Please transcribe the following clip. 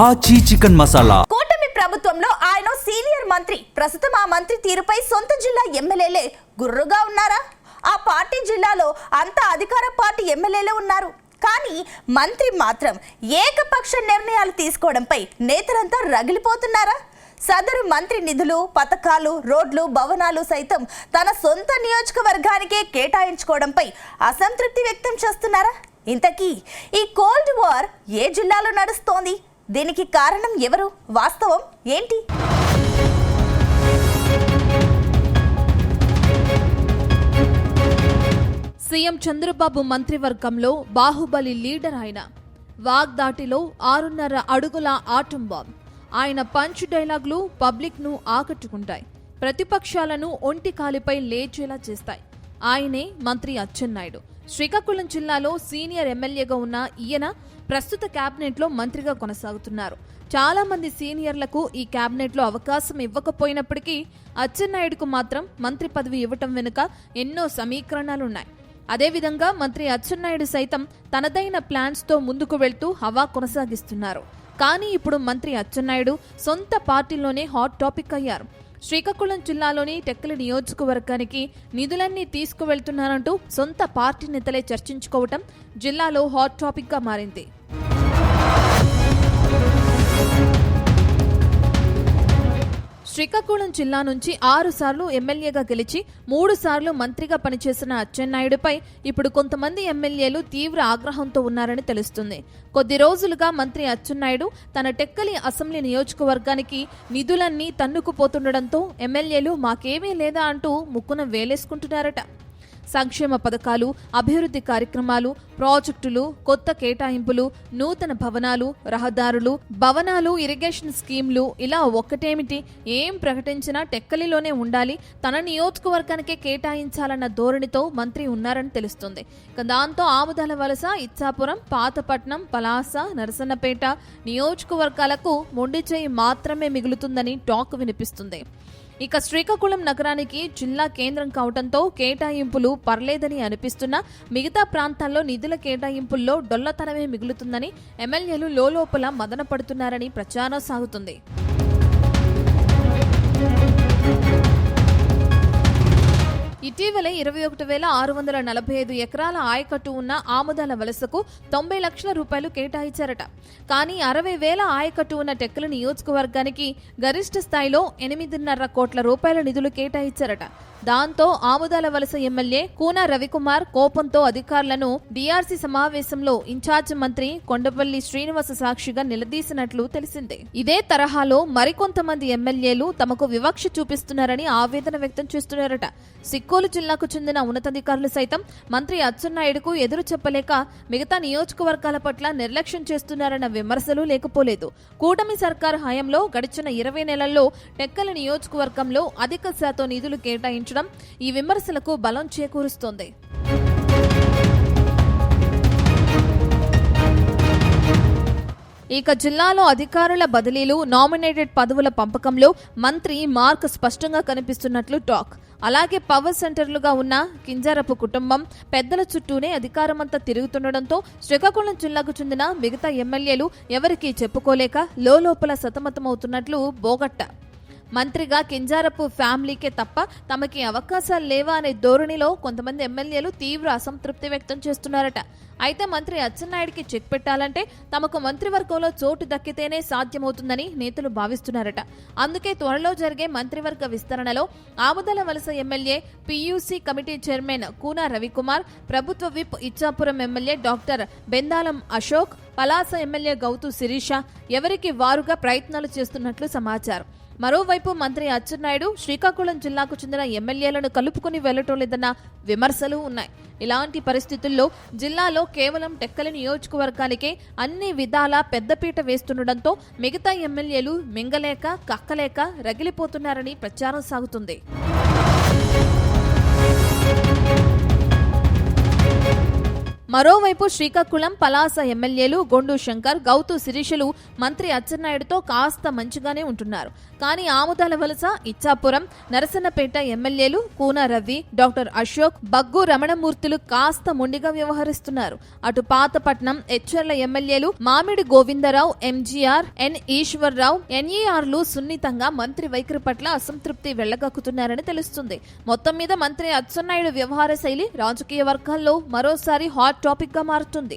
ఆచి చికెన్ మసాలా. కూటమి ప్రభుత్వంలో ఆయన సీనియర్ మంత్రి. ప్రస్తుతం ఆ మంత్రి తీరుపై సొంత జిల్లా ఎమ్మెల్యేలే గుర్రుగా ఉన్నారా? ఆ పార్టీ జిల్లాలో అంతా అధికార పార్టీ ఎమ్మెల్యేలే ఉన్నారు. కానీ మంత్రి మాత్రం ఏకపక్ష నిర్ణయాలు తీసుకోవడంపై నేతలంతా రగిలిపోతున్నారా? సదరు మంత్రి నిధులు, పథకాలు, రోడ్లు, భవనాలు సైతం తన సొంత నియోజకవర్గానికే కేటాయించుకోవడంపై అసంతృప్తి వ్యక్తం చేస్తున్నారా? ఇంతకీ ఈ కోల్డ్ వార్ ఏ జిల్లాలో నడుస్తోంది? దీనికి కారణం ఎవరు? వాస్తవం ఏంటి? సీఎం చంద్రబాబు మంత్రివర్గంలో బాహుబలి లీడర్ ఆయన. వాగ్దాటిలో 6.5 అడుగుల ఆటం బాంబ్. ఆయన పంచ్ డైలాగులు పబ్లిక్ను ఆకట్టుకుంటాయి, ప్రతిపక్షాలను ఒంటి కాలిపై లేచేలా చేస్తాయి. ఆయనే మంత్రి అచ్చెన్నాయుడు. శ్రీకాకుళం జిల్లాలో సీనియర్ ఎమ్మెల్యేగా ఉన్న ఈయన ప్రస్తుత క్యాబినెట్లో మంత్రిగా కొనసాగుతున్నారు. చాలా మంది సీనియర్లకు ఈ క్యాబినెట్లో అవకాశం ఇవ్వకపోయినప్పటికీ అచ్చెన్నాయుడుకు మాత్రం మంత్రి పదవి ఇవ్వటం వెనుక ఎన్నో సమీకరణాలున్నాయి. అదేవిధంగా మంత్రి అచ్చెన్నాయుడు సైతం తనదైన ప్లాన్స్తో ముందుకు వెళ్తూ హవా కొనసాగిస్తున్నారు. కానీ ఇప్పుడు మంత్రి అచ్చెన్నాయుడు సొంత పార్టీలోనే హాట్ టాపిక్ అయ్యారు. శ్రీకాకుళం జిల్లాలోని టెక్కలి నియోజకవర్గానికి నిధులన్నీ తీసుకువెళ్తున్నారంటూ సొంత పార్టీ నేతలే చర్చించుకోవటం జిల్లాలో హాట్ టాపిక్ గా మారింది. శ్రీకాకుళం జిల్లా నుంచి 6 సార్లు ఎమ్మెల్యేగా గెలిచి 3 సార్లు మంత్రిగా పనిచేసిన అచ్చెన్నాయుడుపై ఇప్పుడు కొంతమంది ఎమ్మెల్యేలు తీవ్ర ఆగ్రహంతో ఉన్నారని తెలుస్తుంది. కొద్ది రోజులుగా మంత్రి అచ్చెన్నాయుడు తన టెక్కలి అసెంబ్లీ నియోజకవర్గానికి నిధులన్నీ తన్నుకుపోతుండటంతో ఎమ్మెల్యేలు మాకేమీ లేదా అంటూ ముక్కున వేలేసుకుంటున్నారట. సంక్షేమ పథకాలు, అభివృద్ధి కార్యక్రమాలు, ప్రాజెక్టులు, కొత్త కేటాయింపులు, నూతన భవనాలు, ఇరిగేషన్ స్కీమ్లు, ఇలా ఒక్కటేమిటి ఏం ప్రకటించినా టెక్కలిలోనే ఉండాలి, తన నియోజకవర్గానికే కేటాయించాలన్న ధోరణితో మంత్రి ఉన్నారని తెలుస్తుంది. దాంతో ఆముదాల వలస, ఇచ్చాపురం, పాతపట్నం, పలాస, నరసన్నపేట నియోజకవర్గాలకు మొండి చేయి మాత్రమే మిగులుతుందని టాక్ వినిపిస్తుంది. ఇక శ్రీకాకుళం నగరానికి జిల్లా కేంద్రం కావడంతో కేటాయింపులు పర్లేదని అనిపిస్తున్నా మిగతా ప్రాంతాల్లో నిధుల కేటాయింపుల్లో డొల్లతనమే మిగులుతుందని ఎమ్మెల్యేలు లోలోపల మదన పడుతున్నారని ప్రచారం సాగుతుంది. ఇటీవలే 21,645 ఎకరాల ఆయకట్టు ఉన్న ఆముదాల వలసకు 90 లక్షల రూపాయలు కేటాయించారట. కానీ 60,000 ఆయకట్టు ఉన్న టెక్కలి నియోజకవర్గానికి గరిష్ట స్థాయిలో 8.5 కోట్ల రూపాయల నిధులు కేటాయించారట. దాంతో ఆముదాల వలస ఎమ్మెల్యే కూన రవికుమార్ కోపంతో అధికారులను డిఆర్సీ సమావేశంలో ఇన్ఛార్జ్ మంత్రి కొండపల్లి శ్రీనివాస సాక్షిగా నిలదీసినట్లు తెలిసిందే. ఇదే తరహాలో మరికొంతమంది ఎమ్మెల్యేలు తమకు వివక్ష చూపిస్తున్నారని ఆవేదన వ్యక్తం చేస్తున్నారట. సిక్కోలు జిల్లాకు చెందిన ఉన్నతాధికారులు సైతం మంత్రి అచ్చెన్నాయుడుకు ఎదురు చెప్పలేక మిగతా నియోజకవర్గాల పట్ల నిర్లక్ష్యం చేస్తున్నారన్న విమర్శలు లేకపోలేదు. కూటమి సర్కారు హయాంలో గడిచిన 20 నెలల్లో టెక్కలి నియోజకవర్గంలో అధిక శాతం నిధులు కేటాయించడం ఈ విమర్శలకు బలం చేకూరుస్తోంది. ఇక జిల్లాలో అధికారుల బదిలీలు, నామినేటెడ్ పదవుల పంపకంలో మంత్రి మార్క్ స్పష్టంగా కనిపిస్తున్నట్లు టాక్. అలాగే పవర్ సెంటర్లుగా ఉన్న కింజారపు కుటుంబం పెద్దల చుట్టూనే అధికారమంతా తిరుగుతుండటంతో శ్రీకాకుళం జిల్లాకు చెందిన మిగతా ఎమ్మెల్యేలు ఎవరికీ చెప్పుకోలేక లోలోపల సతమతమవుతున్నట్లు బోగట్ట. మంత్రిగా కింజారపు ఫ్యామిలీకే తప్ప తమకి అవకాశాలు లేవా అనే ధోరణిలో కొంతమంది ఎమ్మెల్యేలు తీవ్ర అసంతృప్తి వ్యక్తం చేస్తున్నారట. అయితే మంత్రి అచ్చెన్నాయుడికి చెక్ పెట్టాలంటే తమకు మంత్రివర్గంలో చోటు దక్కితేనే సాధ్యమవుతుందని నేతలు భావిస్తున్నారట. అందుకే త్వరలో జరిగే మంత్రివర్గ విస్తరణలో Amudalavalasa MLA PUC committee chairman Koona Ravikumar, ప్రభుత్వ whip Ichchapuram MLA doctor Bendalam Ashok, Palasa MLA Gouthu Sirisha ఎవరికి వారుగా ప్రయత్నాలు చేస్తున్నట్లు సమాచారం. మరోవైపు మంత్రి అచ్చెన్నాయుడు శ్రీకాకుళం జిల్లాకు చెందిన ఎమ్మెల్యేలను కలుపుకుని వెళ్లటం లేదన్న విమర్శలు ఉన్నాయి. ఇలాంటి పరిస్థితుల్లో జిల్లాలో కేవలం టెక్కలి నియోజకవర్గానికే అన్ని విధాలా పెద్దపీట వేస్తుండటంతో మిగతా ఎమ్మెల్యేలు మింగలేక కక్కలేక రగిలిపోతున్నారని ప్రచారం సాగుతుంది. మరోవైపు శ్రీకాకుళం పలాస ఎమ్మెల్యేలు గొండు శంకర్, గౌతు శిరీషులు మంత్రి అచ్చెన్నాయుడుతో కాస్త మంచిగానే ఉంటున్నారు. కానీ ఆముదాల వలస, ఇచ్చాపురం, నరసన్నపేట ఎమ్మెల్యేలు కూన రవి, డాక్టర్ అశోక్, బగ్గు రమణమూర్తులు కాస్త మొండిగా వ్యవహరిస్తున్నారు. అటు పాతపట్నం, ఎచ్చెర్ల ఎమ్మెల్యేలు మామిడి గోవిందరావు, ఎంజీఆర్, ఎన్ ఈశ్వర్రావు, ఎన్ఈఆర్లు సున్నితంగా మంత్రి వైఖరి పట్ల అసంతృప్తి వెళ్లగక్కుతున్నారని తెలుస్తుంది. మొత్తం మీద మంత్రి అచ్చెన్నాయుడు వ్యవహార శైలి రాజకీయ వర్గాల్లో మరోసారి హాట్ టాపిక్ గా మారుతుంది.